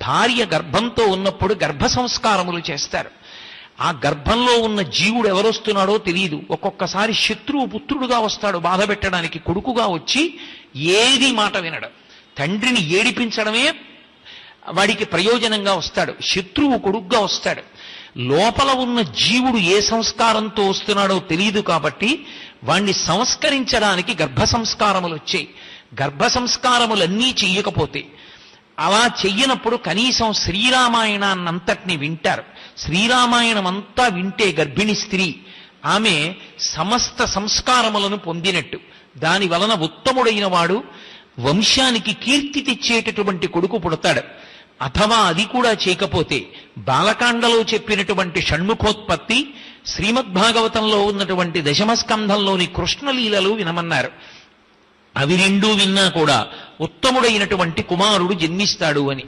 భార్య గర్భంతో ఉన్నప్పుడు గర్భ సంస్కారములు చేస్తారు. ఆ గర్భంలో ఉన్న జీవుడు ఎవరొస్తున్నాడో తెలియదు. ఒక్కొక్కసారి శత్రువు పుత్రుడుగా వస్తాడు బాధ పెట్టడానికి, కొడుకుగా వచ్చి ఏది మాట వినడు. తండ్రిని ఏడిపించడమే వాడికి ప్రయోజనంగా వస్తాడు. శత్రువు కొడుకుగా వస్తాడు. లోపల ఉన్న జీవుడు ఏ సంస్కారంతో వస్తున్నాడో తెలియదు కాబట్టి వాణ్ణి సంస్కరించడానికి గర్భ సంస్కారములు వచ్చాయి. గర్భ సంస్కారములన్నీ చెయ్యకపోతే, అలా చెయ్యనప్పుడు కనీసం శ్రీరామాయణాన్నంతటిని వింటారు. శ్రీరామాయణం అంతా వింటే గర్భిణి స్త్రీ ఆమె సమస్త సంస్కారములను పొందినట్టు. దాని వలన ఉత్తముడైన వాడు వంశానికి కీర్తి తెచ్చేటటువంటి కొడుకు పుడతాడు. అథవా అది కూడా చేయకపోతే బాలకాండలో చెప్పినటువంటి షణ్ముఖోత్పత్తి, శ్రీమద్భాగవతంలో ఉన్నటువంటి దశమస్కంధంలోని కృష్ణలీలలు వినమన్నారు. అవి రెండూ విన్నా కూడా ఉత్తముడైనటువంటి కుమారుడు జన్మిస్తాడు అని.